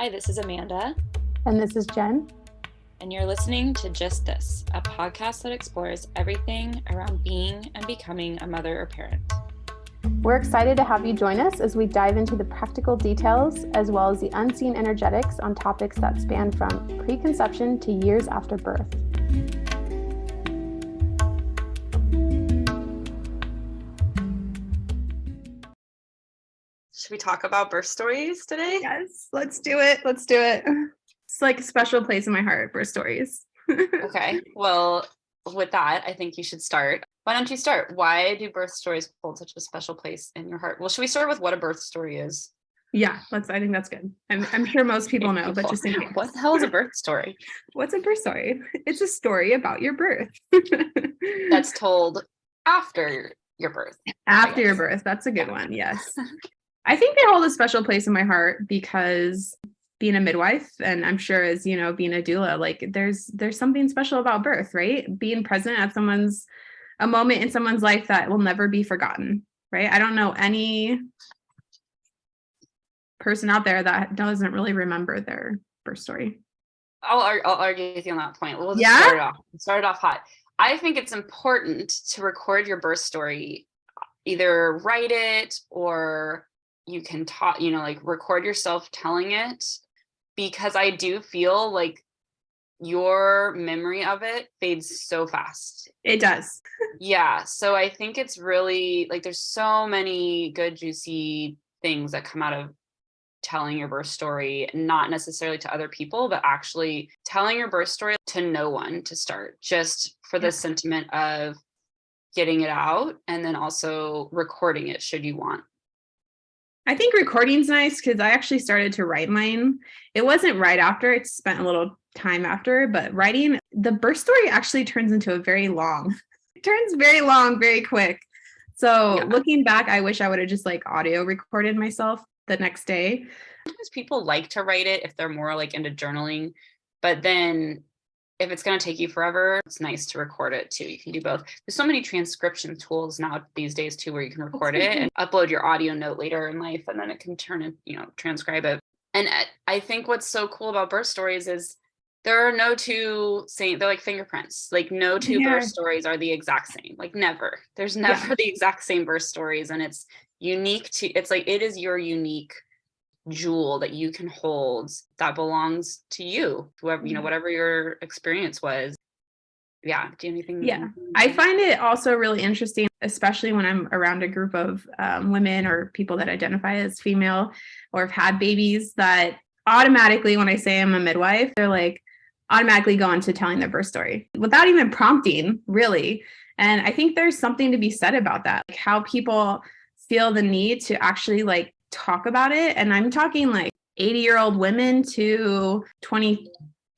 Hi, this is Amanda. And this is Jen. And you're listening to Just This, a podcast that explores everything around being and becoming a mother or parent. We're excited to have you join us as we dive into the practical details as well as the unseen energetics on topics that span from preconception to years after birth. Should we talk about birth stories today? Yes, let's do it. Let's do it. It's like a special place in my heart, birth stories. Okay, well, with that, I think you should start. Why don't you start? Why do birth stories hold such a special place in your heart? Well, should we start with what a birth story is? Yeah, I think that's good. I'm sure most people know, but just in case. What the hell is a birth story? What's a birth story? It's a story about your birth. That's told after your birth. After your birth. That's a good one. Yes. I think they hold a special place in my heart because being a midwife, and I'm sure as you know, being a doula, like there's something special about birth, right? Being present at a moment in someone's life that will never be forgotten, right? I don't know any person out there that doesn't really remember their birth story. I'll argue with you on that point. We'll just start it off hot. I think it's important to record your birth story, either write it or you can talk, record yourself telling it, because I do feel like your memory of it fades so fast. It does. Yeah. So I think it's really like there's so many good, juicy things that come out of telling your birth story, not necessarily to other people, but actually telling your birth story to no one to start, just for the sentiment of getting it out and then also recording it should you want. I think recording's nice because I actually started to write mine. It wasn't right after, it spent a little time after, but writing the birth story actually turns into very long, very quick. So looking back, I wish I would have just like audio recorded myself the next day. Sometimes people like to write it if they're more like into journaling, but then if it's going to take you forever, it's nice to record it too. You can do both. There's so many transcription tools now these days too, where you can record it and upload your audio note later in life, and then it can turn it, transcribe it. And I think what's so cool about birth stories is there are no two same, they're like fingerprints. Like no two birth stories are the exact same. Like never. There's never the exact same birth stories. And it's unique it's like it is your unique jewel that you can hold that belongs to you, whoever, whatever your experience was. Do you have anything? I find it also really interesting, especially when I'm around a group of women or people that identify as female or have had babies, that automatically when I say I'm a midwife, they're like automatically go into telling their birth story without even prompting, really. And I think there's something to be said about that, like how people feel the need to actually like talk about it. And I'm talking like 80-year-old women to 20,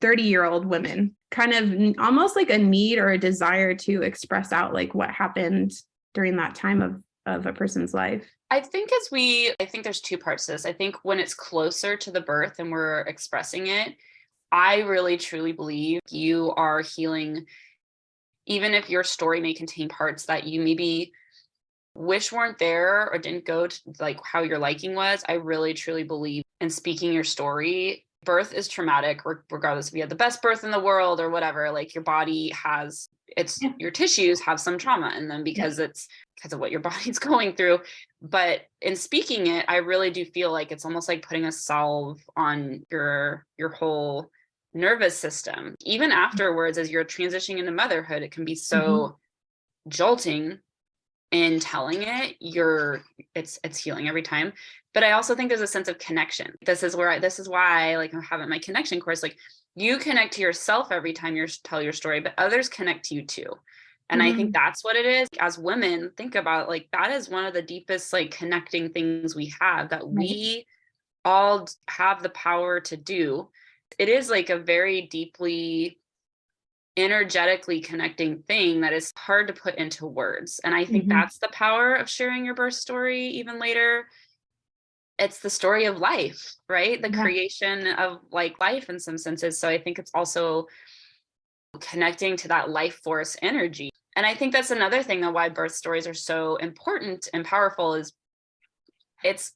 30-year-old women, kind of almost like a need or a desire to express out like what happened during that time of a person's life. I think there's two parts to this. I think when it's closer to the birth and we're expressing it, I really truly believe you are healing, even if your story may contain parts that you maybe wish weren't there or didn't go to like how your liking was. I really truly believe in speaking your story. Birth is traumatic, regardless if you had the best birth in the world or whatever. Like your body has your tissues have some trauma in them because of what your body's going through. But in speaking it, I really do feel like it's almost like putting a salve on your whole nervous system. Even afterwards, as you're transitioning into motherhood, it can be so jolting. In telling it, it's healing every time. But I also think there's a sense of connection. This is why like I have my connection course, like you connect to yourself every time you tell your story, but others connect to you too. And I think that's what it is. As women, think about like that is one of the deepest like connecting things we have, that we all have the power to do. It is like a very deeply energetically connecting thing that is hard to put into words. And I think that's the power of sharing your birth story even later. It's the story of life, right? The creation of like life in some senses. So I think it's also connecting to that life force energy. And I think that's another thing that why birth stories are so important and powerful is it's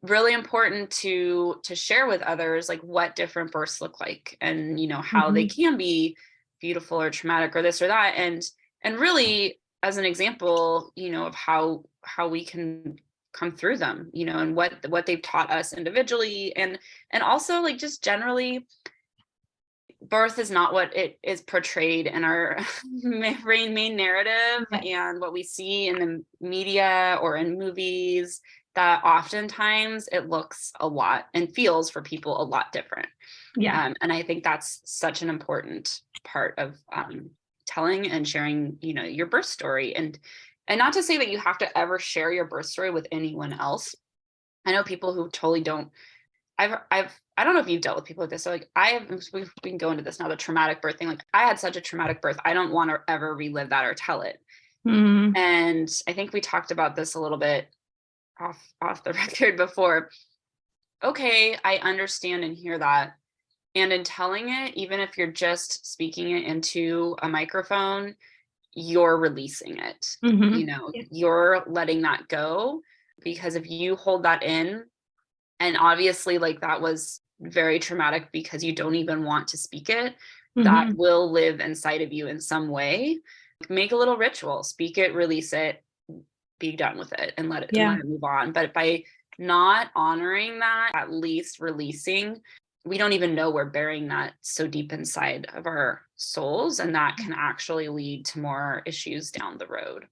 really important to share with others like what different births look like, and how they can be beautiful or traumatic or this or that, and really as an example of how we can come through them, and what they've taught us individually, and also like just generally birth is not what it is portrayed in our main narrative, and what we see in the media or in movies, that oftentimes it looks a lot and feels for people a lot different. And I think that's such an important part of telling and sharing your birth story, and not to say that you have to ever share your birth story with anyone else. I know people who totally don't. I don't know if you've dealt with people like this. So like we can go into this now, the traumatic birth thing. Like I had such a traumatic birth. I don't want to ever relive that or tell it. And I think we talked about this a little bit off the record before. Okay, I understand and hear that. And in telling it, even if you're just speaking it into a microphone, you're releasing it. You're letting that go, because if you hold that in, and obviously like that was very traumatic because you don't even want to speak it, that will live inside of you in some way. Make a little ritual, speak it, release it, be done with it, and let it move on. But by not honoring that, at least releasing, we don't even know we're burying that so deep inside of our souls, and that can actually lead to more issues down the road.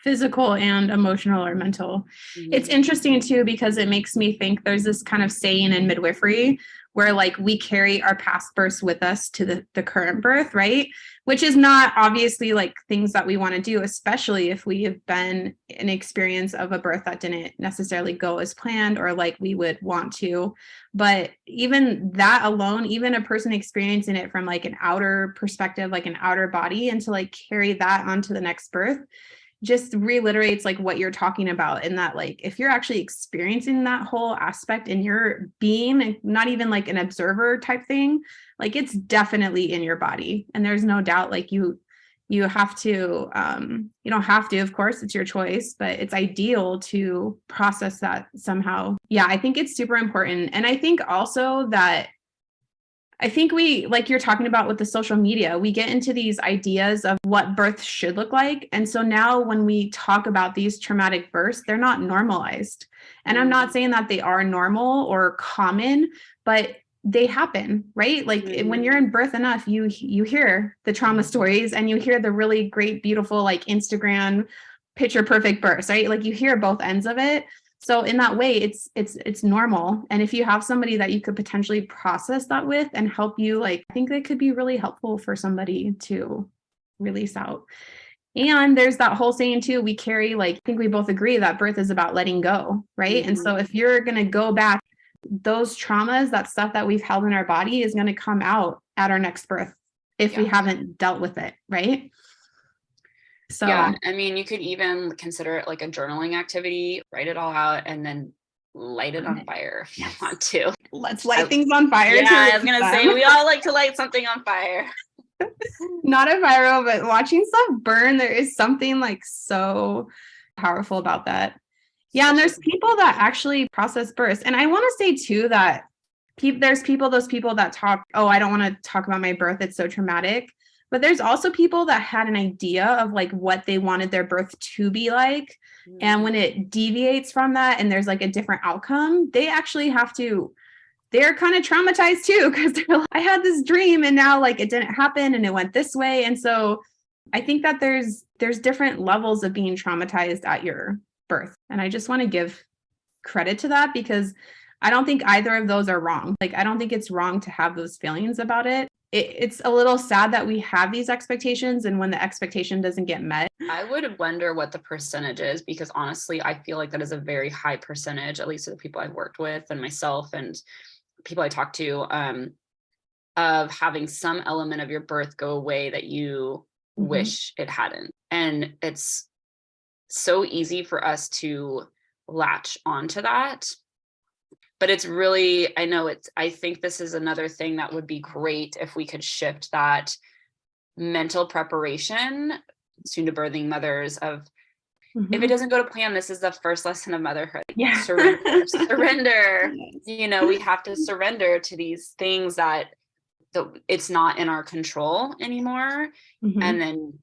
Physical and emotional or mental. It's interesting too, because it makes me think there's this kind of saying in midwifery where like we carry our past births with us to the current birth, right? Which is not obviously like things that we want to do, especially if we have been an experience of a birth that didn't necessarily go as planned or like we would want to. But even that alone, even a person experiencing it from like an outer perspective, like an outer body, and to like carry that onto the next birth, just reiterates like what you're talking about, in that like if you're actually experiencing that whole aspect in your being, not even like an observer type thing, like it's definitely in your body. And there's no doubt like you have to you don't have to, of course, it's your choice, but it's ideal to process that somehow. I think it's super important. And I think also that we, like you're talking about with the social media, we get into these ideas of what birth should look like. And so now when we talk about these traumatic births, they're not normalized. And I'm not saying that they are normal or common, but they happen, right? Like when you're in birth enough, you hear the trauma stories, and you hear the really great, beautiful, like Instagram picture perfect births, right? Like you hear both ends of it. So in that way, it's normal. And if you have somebody that you could potentially process that with and help you, like, I think that could be really helpful for somebody to release out. And there's that whole saying too, we carry, like, I think we both agree that birth is about letting go, right? And so if you're going to go back, those traumas, that stuff that we've held in our body is going to come out at our next birth if we haven't dealt with it, right? So I mean, you could even consider it like a journaling activity, write it all out, and then light it on fire if you want to. Let's light things on fire. I was going to say, we all like to light something on fire. Not a viral, but watching stuff burn, there is something like so powerful about that. And there's people that actually process births. And I want to say too that those people that talk, oh, I don't want to talk about my birth, it's so traumatic. But there's also people that had an idea of like what they wanted their birth to be like. And when it deviates from that and there's like a different outcome, they actually they're kind of traumatized too, because they're like, I had this dream and now like it didn't happen and it went this way. And so I think that there's different levels of being traumatized at your birth. And I just want to give credit to that, because I don't think either of those are wrong. Like, I don't think it's wrong to have those feelings about it. It's a little sad that we have these expectations, and when the expectation doesn't get met. I would wonder what the percentage is, because honestly, I feel like that is a very high percentage, at least of the people I've worked with and myself and people I talk to, of having some element of your birth go away that you wish it hadn't. And it's so easy for us to latch onto that. But it's really, I think this is another thing that would be great if we could shift that mental preparation soon to birthing mothers of, if it doesn't go to plan, this is the first lesson of motherhood. Yeah. Surrender. Yes. You know, we have to surrender to these things that it's not in our control anymore. Mhm. And then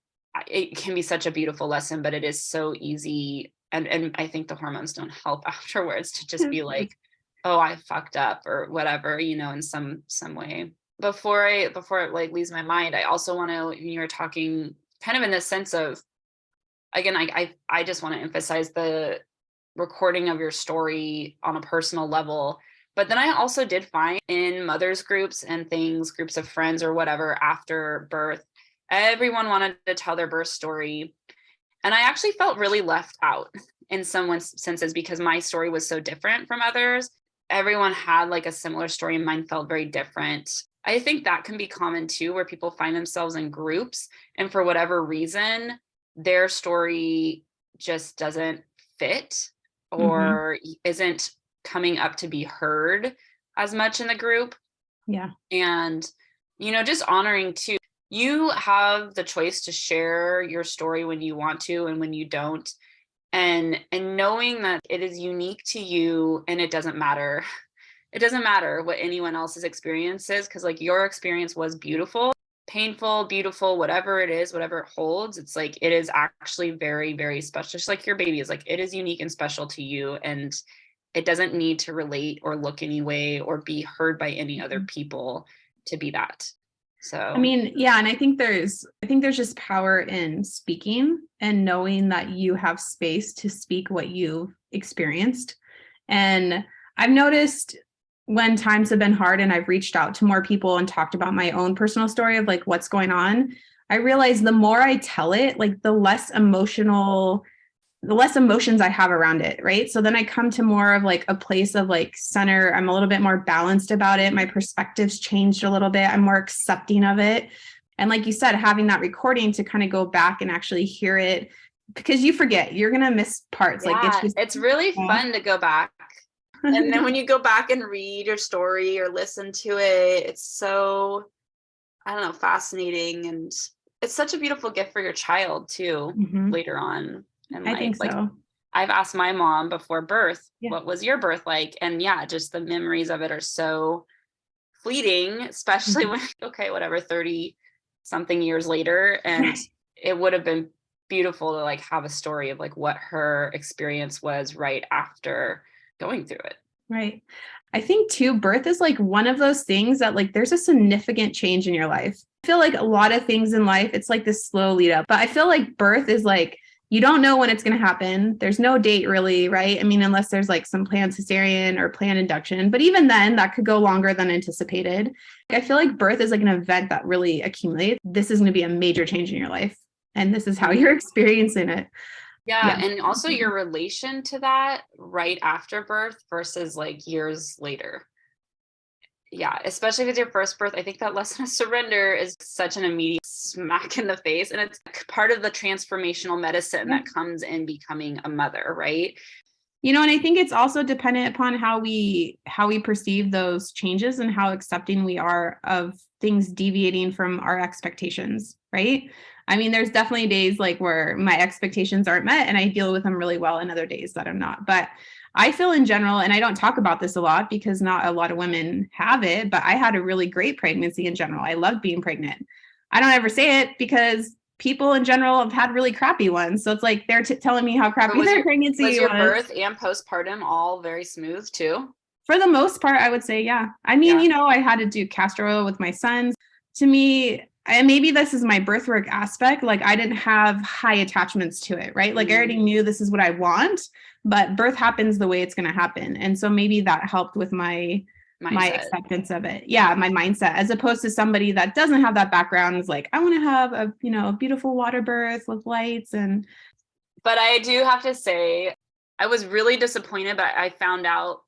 it can be such a beautiful lesson, but it is so easy. And I think the hormones don't help afterwards to just be like, oh, I fucked up or whatever, you know, in some way. Before it like leaves my mind, I also want to, when you were talking kind of in the sense of, again, I just want to emphasize the recording of your story on a personal level. But then I also did find in mothers groups and things, groups of friends or whatever after birth, everyone wanted to tell their birth story. And I actually felt really left out in some senses because my story was so different from others. Everyone had like a similar story and mine felt very different. I think that can be common too, where people find themselves in groups and for whatever reason, their story just doesn't fit or isn't coming up to be heard as much in the group. Yeah. And, you know, just honoring too, you have the choice to share your story when you want to and when you don't. And knowing that it is unique to you and it doesn't matter. It doesn't matter what anyone else's experience is, because like your experience was beautiful, painful, beautiful, whatever it is, whatever it holds. It's like, it is actually very, very special. Just like your baby is like, it is unique and special to you. And it doesn't need to relate or look any way or be heard by any other people to be that. So, I mean, yeah. And I think there's just power in speaking and knowing that you have space to speak what you've experienced. And I've noticed when times have been hard and I've reached out to more people and talked about my own personal story of like what's going on, I realize the more I tell it, like the less emotions I have around it, right? So then I come to more of like a place of like center. I'm a little bit more balanced about it. My perspective's changed a little bit. I'm more accepting of it. And like you said, having that recording to kind of go back and actually hear it, because you forget, you're going to miss parts. yeah, Like it's really fun to go back. And then when you go back and read your story or listen to it, it's so, I don't know, fascinating. And it's such a beautiful gift for your child too, later on in life. I think so. Like, I've asked my mom before birth, Yeah. what was your birth like? And yeah, just the memories of it are so fleeting, especially when, okay, whatever, 30 something years later. And it would have been beautiful to like have a story of like what her experience was right after going through it. Right. I think too, birth is like one of those things that like there's a significant change in your life. I feel like a lot of things in life, it's like this slow lead up, but I feel like birth is like, you don't know when it's going to happen. There's no date really, right? I mean, unless there's like some planned cesarean or planned induction, but even then that could go longer than anticipated. I feel like birth is like an event that really accumulates. This is going to be a major change in your life. And this is how you're experiencing it. Yeah. And also your relation to that right after birth versus like years later. Yeah. Especially with your first birth, I think that lesson of surrender is such an immediate smack in the face. And it's part of the transformational medicine that comes in becoming a mother, right? You know, and I think it's also dependent upon how we perceive those changes and how accepting we are of things deviating from our expectations, right? I mean, there's definitely days like where my expectations aren't met and I deal with them really well, and other days that I'm not. But I feel in general, and I don't talk about this a lot because not a lot of women have it, but I had a really great pregnancy in general. I loved being pregnant. I don't ever say it because people in general have had really crappy ones. So it's like they're telling me how crappy their pregnancy was. Was your birth and postpartum all very smooth too? For the most part, I would say, yeah. I mean, you know, I had to do castor oil with my sons. To me, and maybe this is my birth work aspect, like I didn't have high attachments to it, right? Like I already knew this is what I want, but birth happens the way it's going to happen. And so maybe that helped with my acceptance of it. Yeah, my mindset, as opposed to somebody that doesn't have that background, is like, I want to have a, you know, a beautiful water birth with lights. And but I do have to say, I was really disappointed, but I found out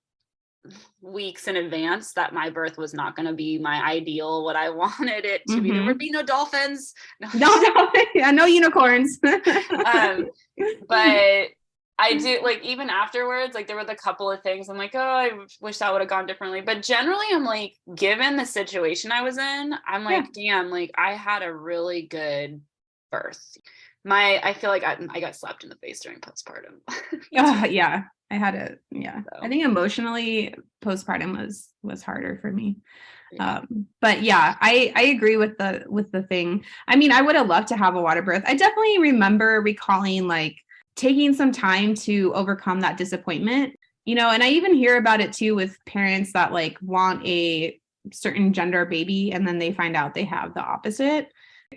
weeks in advance that my birth was not going to be my ideal, what I wanted it to be. There would be no dolphins. No unicorns. But I do, like, even afterwards, like there were the couple of things I'm like, oh, I wish that would have gone differently. But generally I'm like, given the situation I was in, I'm like, damn, like I had a really good birth. I feel like I got slapped in the face during postpartum. Yeah, I had I So, think emotionally postpartum was harder for me. yeah. But yeah, I agree with the thing. I mean, I would have loved to have a water birth. I definitely remember recalling like taking some time to overcome that disappointment, and I even hear about it too with parents that like want a certain gender baby and then they find out they have the opposite.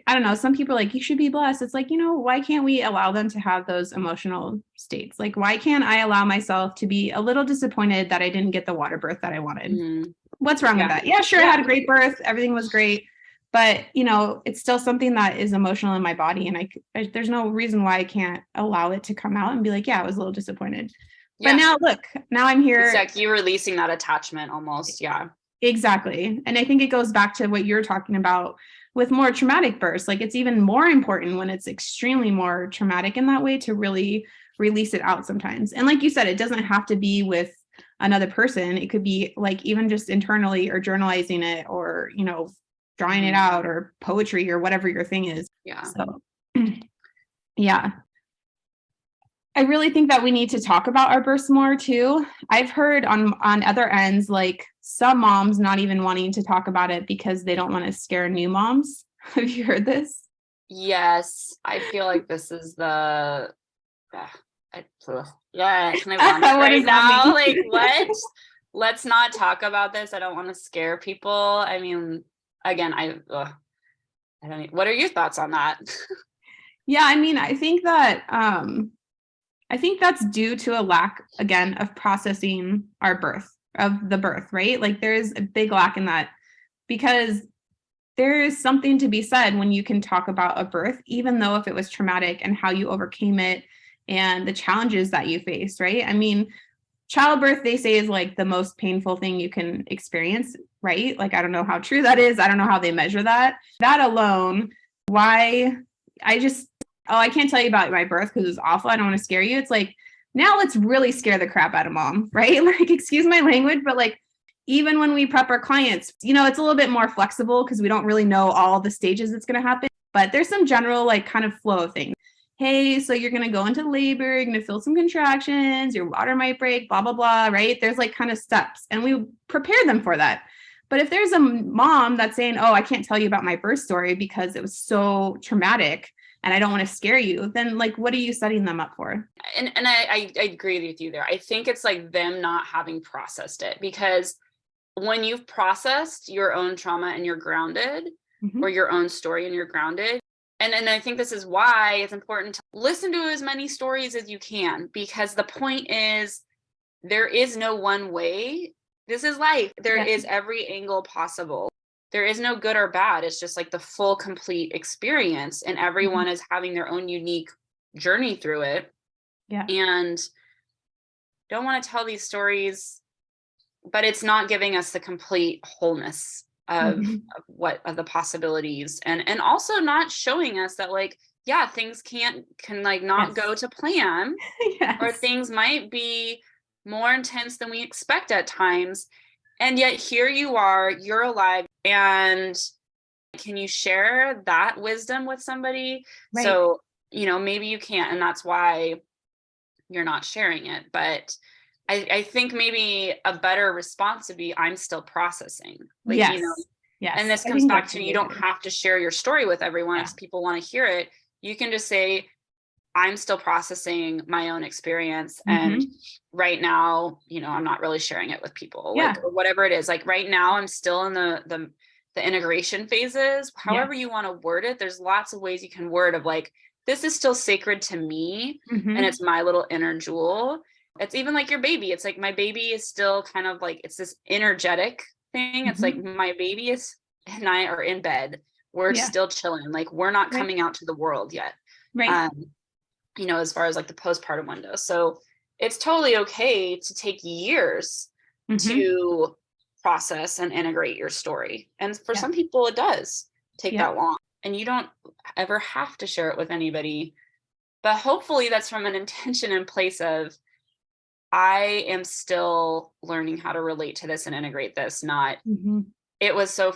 I don't know. Some people are like, you should be blessed. It's like, why can't we allow them to have those emotional states? Like, why can't I allow myself to be a little disappointed that I didn't get the water birth that I wanted? What's wrong with that? Yeah, sure. I had a great birth. Everything was great. But, it's still something that is emotional in my body. And there's no reason why I can't allow it to come out and be like, yeah, I was a little disappointed. But now look, now I'm here. It's like you releasing that attachment almost. Yeah. Exactly. And I think it goes back to what you're talking about with more traumatic bursts. Like it's even more important when it's extremely more traumatic in that way to really release it out sometimes. And like you said, it doesn't have to be with another person. It could be like even just internally or journalizing it or, drawing it out or poetry or whatever your thing is. Yeah. So yeah. I really think that we need to talk about our births more too. I've heard on other ends, like some moms not even wanting to talk about it because they don't want to scare new moms. Have you heard this? Yes. I feel like this is yeah, can I vomit What right does that now? mean? Like what? Let's not talk about this. I don't want to scare people. I mean, again, I don't. What are your thoughts on that? Yeah, I mean, I think that's due to a lack again of processing the birth, right? Like there's a big lack in that because there is something to be said when you can talk about a birth, even though if it was traumatic and how you overcame it and the challenges that you faced, right? I mean, childbirth, they say, is like the most painful thing you can experience, right? Like, I don't know how true that is. I don't know how they measure that. That alone, why I can't tell you about my birth because it's awful. I don't want to scare you. It's like, now let's really scare the crap out of mom, right? Like, excuse my language, but like, even when we prep our clients, it's a little bit more flexible because we don't really know all the stages that's going to happen. But there's some general like kind of flow of things. Hey, so you're going to go into labor, you're going to feel some contractions, your water might break, blah, blah, blah, right? There's like kind of steps and we prepare them for that. But if there's a mom that's saying, oh, I can't tell you about my birth story because it was so traumatic and I don't want to scare you, then like, what are you setting them up for? And I agree with you there. I think it's like them not having processed it because when you've processed your own trauma and you're grounded or your own story and you're grounded. And I think this is why it's important to listen to as many stories as you can, because the point is there is no one way. This is life. There is every angle possible. There is no good or bad. It's just like the full, complete experience. And everyone is having their own unique journey through it. Yeah. And don't want to tell these stories, but it's not giving us the complete wholeness of the possibilities and also not showing us that like, yeah, things can like not go to plan or things might be more intense than we expect at times. And yet here you are, you're alive. And can you share that wisdom with somebody? Right. So, maybe you can't, and that's why you're not sharing it. But I think maybe a better response would be, I'm still processing. Like, yes. And this comes back to, you don't have to share your story with everyone if people want to hear it. You can just say, I'm still processing my own experience. And right now, I'm not really sharing it with people, like, or whatever it is. Like right now, I'm still in the integration phases, however you want to word it. There's lots of ways you can word of like, this is still sacred to me. And it's my little inner jewel. It's even like your baby. It's like my baby is still kind of like, it's this energetic thing. It's like my baby and I are in bed. We're still chilling. Like we're not coming out to the world yet. Right. As far as like the postpartum window. So it's totally okay to take years to process and integrate your story. And for some people, it does take that long. And you don't ever have to share it with anybody. But hopefully that's from an intention and place of, I am still learning how to relate to this and integrate this, not it was so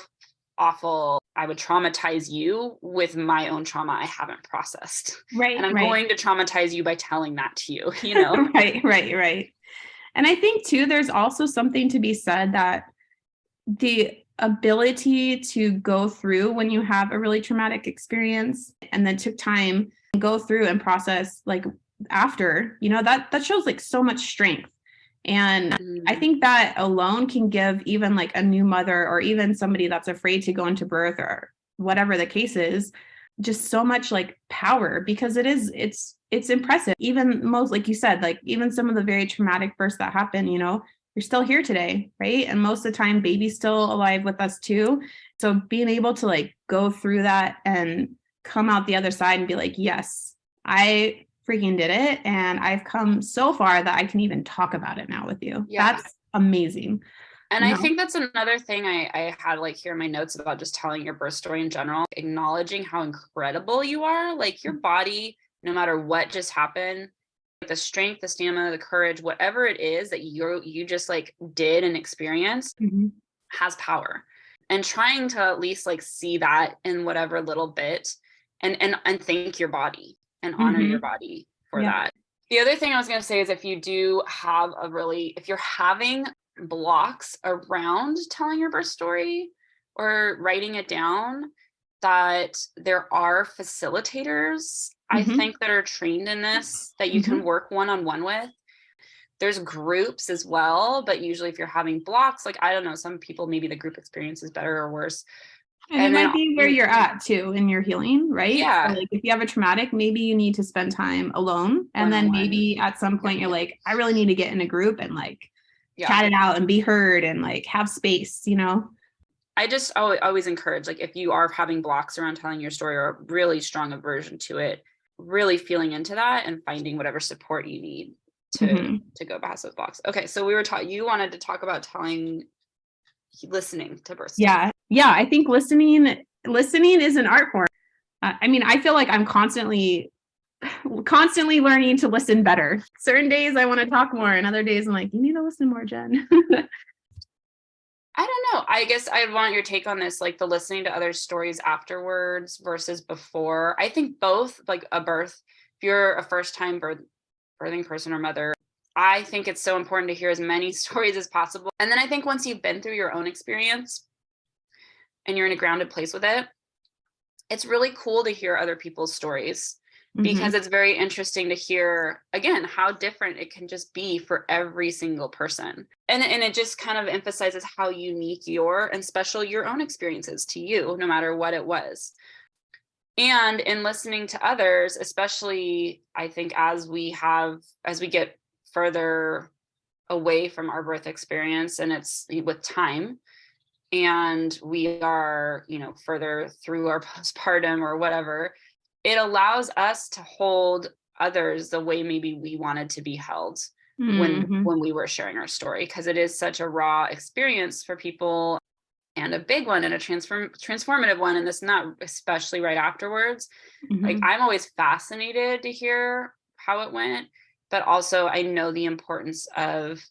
awful. would traumatize you with my own trauma I haven't processed. Right. And I'm right. going to traumatize you by telling that to you, you know? Right. And I think too, there's also something to be said that the ability to go through when you have a really traumatic experience and then took time and go through and process like after, that shows like so much strength. And I think that alone can give even like a new mother or even somebody that's afraid to go into birth or whatever the case is, just so much like power, because it's impressive. Even most, like you said, like even some of the very traumatic births that happen, you're still here today, right? And most of the time, baby's still alive with us too. So being able to like go through that and come out the other side and be like, yes, I freaking did it. And I've come so far that I can even talk about it now with you. Yeah. That's amazing. And I think that's another thing I had like here in my notes about just telling your birth story in general, acknowledging how incredible you are. Like your body, no matter what just happened, the strength, the stamina, the courage, whatever it is that you just like did and experienced has power. And trying to at least like see that in whatever little bit and thank your body and honor your body for that. The other thing I was going to say is if you're having blocks around telling your birth story or writing it down, that there are facilitators, I think, that are trained in this that you can work one-on-one with. There's groups as well, but usually if you're having blocks, like, I don't know, some people, maybe the group experience is better or worse. And it might be where you're at too in your healing, right? Yeah. So like if you have a traumatic, maybe you need to spend time alone. And then maybe at some point you're like, I really need to get in a group and like chat it out and be heard and like have space, I just always encourage, like, if you are having blocks around telling your story or a really strong aversion to it, really feeling into that and finding whatever support you need to go past those blocks. Okay. So you wanted to talk about listening to birth stories. Yeah. I think listening is an art form. I mean, I feel like I'm constantly learning to listen better. Certain days I want to talk more and other days I'm like, you need to listen more, Jen. I don't know. I guess I'd want your take on this, like the listening to other stories afterwards versus before. I think both, like a birth, if you're a first time birthing person or mother, I think it's so important to hear as many stories as possible. And then I think once you've been through your own experience and you're in a grounded place with it, it's really cool to hear other people's stories because it's very interesting to hear, again, how different it can just be for every single person. And it just kind of emphasizes how unique and special your own experiences to you, no matter what it was. And in listening to others, especially, I think as we get further away from our birth experience, and it's with time, and we are, further through our postpartum or whatever, it allows us to hold others the way maybe we wanted to be held when we were sharing our story, because it is such a raw experience for people and a big one and a transformative one, and this and that, especially right afterwards. Like, I'm always fascinated to hear how it went, but also I know the importance of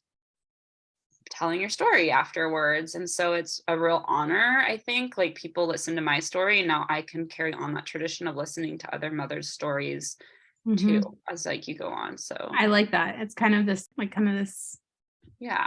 telling your story afterwards. And so it's a real honor, I think, like, people listen to my story and now I can carry on that tradition of listening to other mothers' stories too, as like you go on. So I like that. It's kind of this. Yeah.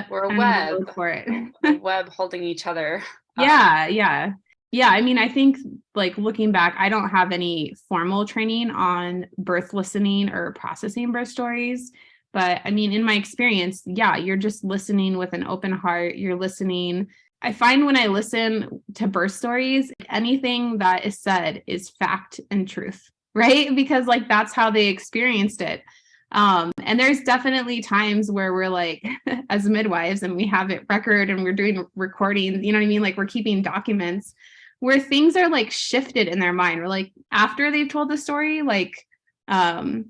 We're a web for it. A web holding each other. Yeah. I mean, I think like looking back, I don't have any formal training on birth listening or processing birth stories. But I mean, in my experience, you're just listening with an open heart. You're listening. I find when I listen to birth stories, anything that is said is fact and truth, right? Because like, that's how they experienced it. And there's definitely times where we're like, as midwives, and we have it record and we're doing recordings, you know what I mean? Like, we're keeping documents where things are like shifted in their mind. We're like, after they've told the story, like, kind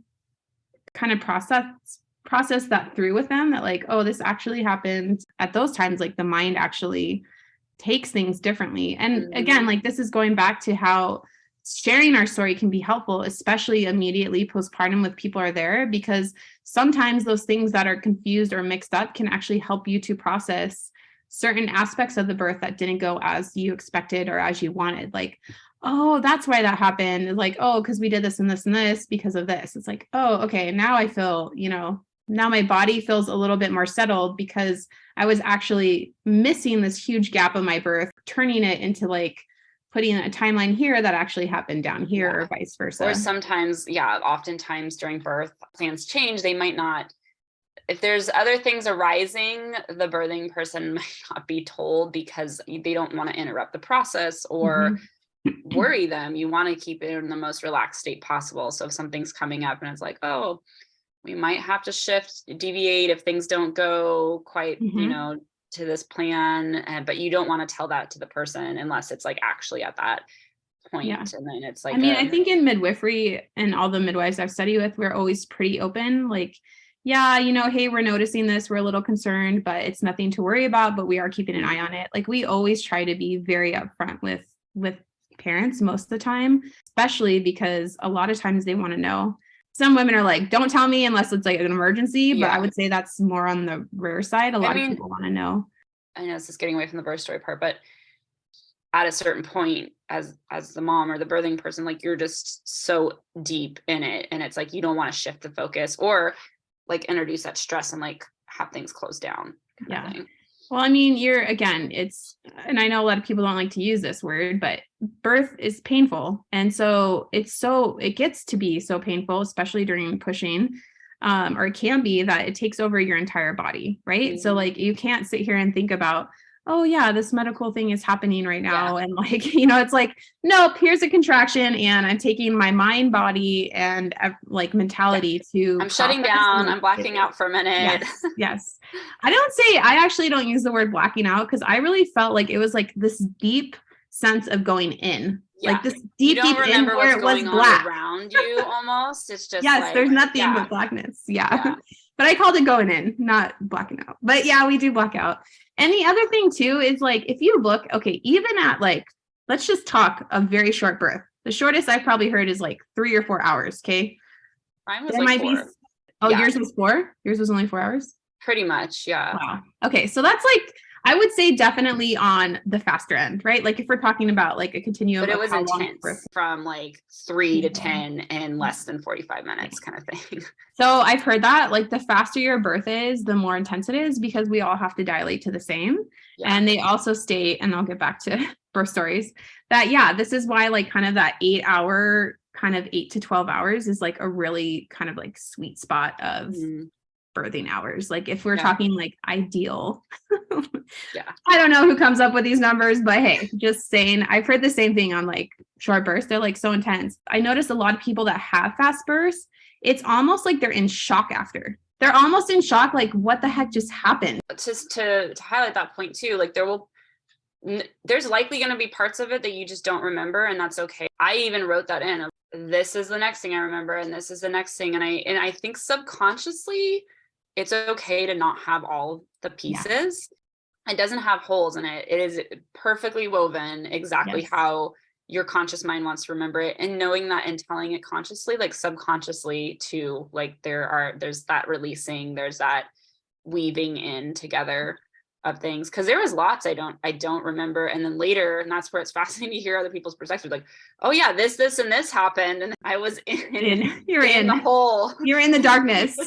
of process that through with them, that like, oh, this actually happened at those times. Like, the mind actually takes things differently. And again, like, this is going back to how sharing our story can be helpful, especially immediately postpartum with people are there, because sometimes those things that are confused or mixed up can actually help you to process certain aspects of the birth that didn't go as you expected or as you wanted. Like, oh, that's why that happened. It's like, oh, because we did this and this and this because of this. It's like, oh, okay, now I feel, now my body feels a little bit more settled because I was actually missing this huge gap of my birth, turning it into like putting a timeline here that actually happened down here or vice versa. Or sometimes, oftentimes during birth, plans change. They might not, if there's other things arising, the birthing person might not be told because they don't want to interrupt the process or worry them. You want to keep it in the most relaxed state possible. So if something's coming up and it's like, oh, we might have to deviate if things don't go quite, to this plan, but you don't want to tell that to the person unless it's like actually at that point. Yeah. And then it's like, I think in midwifery and all the midwives I've studied with, we're always pretty open. Like, yeah, hey, we're noticing this. We're a little concerned, but it's nothing to worry about, but we are keeping an eye on it. Like we always try to be very upfront with parents most of the time, especially because a lot of times they want to know. Some women are like, don't tell me unless it's like an emergency, but I would say that's more on the rare side. A lot of people want to know. I know this is getting away from the birth story part, but at a certain point as the mom or the birthing person, like you're just so deep in it. And it's like, you don't want to shift the focus or like introduce that stress and like have things close down. Yeah. Well, I mean, and I know a lot of people don't like to use this word, but birth is painful. And so it gets to be so painful, especially during pushing, or it can be that it takes over your entire body, right? So like, you can't sit here and think about, oh yeah, this medical thing is happening right now. And like, it's like, nope, here's a contraction and I'm taking my mind, body, and like mentality to I'm shutting down. I'm blacking out for a minute. Yes. I actually don't use the word blacking out because I really felt like it was like this deep sense of going in. Like this deep in where it was black around you almost. It's just there's nothing but blackness. Yeah. But I called it going in, not blacking out. But yeah, we do black out. And the other thing too is like, if you look, okay, even at like, let's just talk a very short birth. The shortest I've probably heard is like 3 or 4 hours. Okay. Mine was like 4. Yours was 4? Yours was only 4 hours? Pretty much. Yeah. Wow. Okay. So that's like, I would say definitely on the faster end, right? Like if we're talking about like a continuum. But it was intense from like 3 to 10 in less than 45 minutes kind of thing. So I've heard that like the faster your birth is, the more intense it is because we all have to dilate to the same. Yeah. And they also state, and I'll get back to birth stories, that, this is why like kind of that 8-hour, kind of 8 to 12 hours is like a really kind of like sweet spot of birthing hours. Like if we're talking like ideal, I don't know who comes up with these numbers, but hey, just saying, I've heard the same thing on like short births. They're like so intense. I noticed a lot of people that have fast births, it's almost like they're in shock after. They're almost in shock. Like what the heck just happened? Just to highlight that point too, like there's likely going to be parts of it that you just don't remember. And that's okay. I even wrote that in. This is the next thing I remember. And this is the next thing. And I think subconsciously, it's okay to not have all the pieces. It doesn't have holes in it. It is perfectly woven exactly how your conscious mind wants to remember it. And knowing that and telling it consciously, like subconsciously too, like there's that releasing, there's that weaving in together of things. Cause there was lots I don't remember. And then later, and that's where it's fascinating to hear other people's perspectives, like, oh yeah, this, and this happened. And I was you're in the hole. You're in the darkness.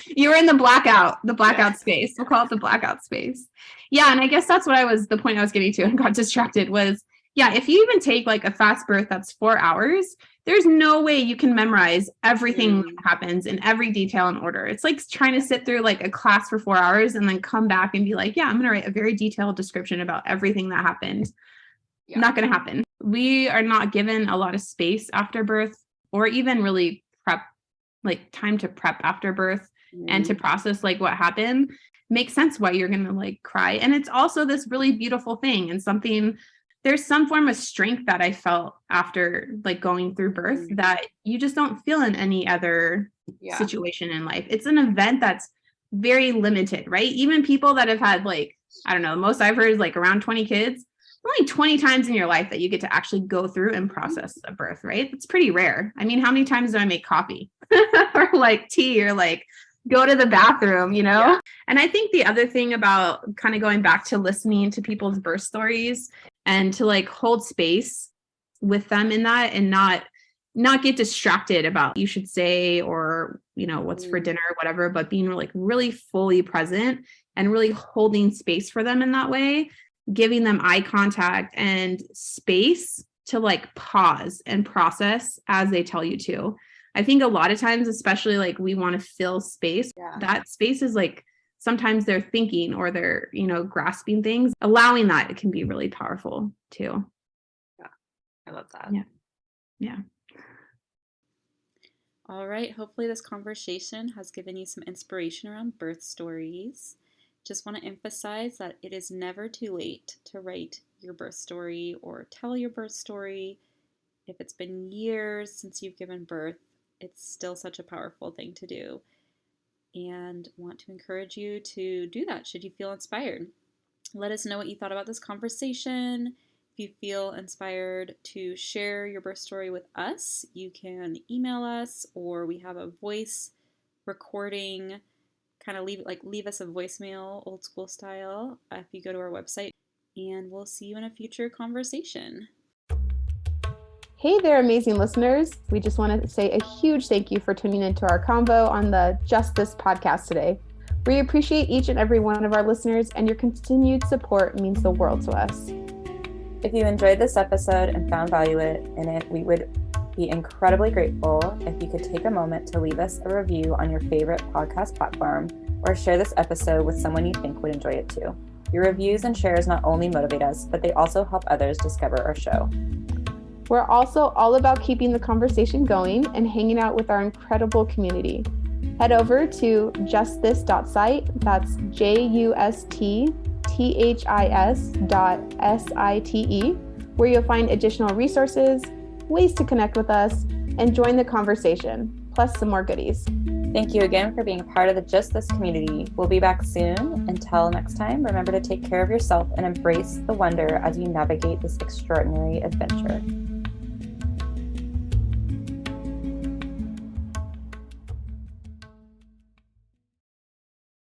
You were in the blackout space. We'll call it the blackout space. Yeah. And I guess that's the point I was getting to and got distracted was, if you even take like a fast birth, that's 4 hours, there's no way you can memorize everything that happens in every detail and order. It's like trying to sit through like a class for 4 hours and then come back and be like, I'm going to write a very detailed description about everything that happened. Not going to happen. We are not given a lot of space after birth or even really like time to prep after birth and to process like what happened. Makes sense why you're going to like cry. And it's also this really beautiful thing and there's some form of strength that I felt after like going through birth that you just don't feel in any other situation in life. It's an event that's very limited, right? Even people that have had like, I don't know, most I've heard is like around 20 kids, only 20 times in your life that you get to actually go through and process a birth, right? It's pretty rare. I mean, how many times do I make coffee or like tea or like go to the bathroom, you know? Yeah. And I think the other thing about kind of going back to listening to people's birth stories and to like hold space with them in that and not get distracted about you should say or, you know, what's for dinner or whatever, but being like really fully present and really holding space for them in that way, giving them eye contact and space to like pause and process as they tell you to. I think a lot of times, especially like we want to fill space, that space is like sometimes they're thinking or they're, you know, grasping things. Allowing that, it can be really powerful too. Yeah, I love that. Yeah. Yeah. All right. Hopefully this conversation has given you some inspiration around birth stories. Just want to emphasize that it is never too late to write your birth story or tell your birth story. If it's been years since you've given birth, it's still such a powerful thing to do. And want to encourage you to do that should you feel inspired. Let us know what you thought about this conversation. If you feel inspired to share your birth story with us, you can email us, or we have a voice recording. Kind of leave us a voicemail, old school style, if you go to our website. And we'll see you in a future conversation. Hey there, amazing listeners. We just want to say a huge thank you for tuning into our convo on the Just This podcast today. We appreciate each and every one of our listeners, and your continued support means the world to us. If you enjoyed this episode and found value in it, we would be incredibly grateful if you could take a moment to leave us a review on your favorite podcast platform or share this episode with someone you think would enjoy it too. Your reviews and shares not only motivate us, but they also help others discover our show. We're also all about keeping the conversation going and hanging out with our incredible community. Head over to justthis.site, that's justhis.site, where you'll find additional resources, ways to connect with us, and join the conversation, plus some more goodies. Thank you again for being a part of the Just This community. We'll be back soon. Until next time, remember to take care of yourself and embrace the wonder as you navigate this extraordinary adventure.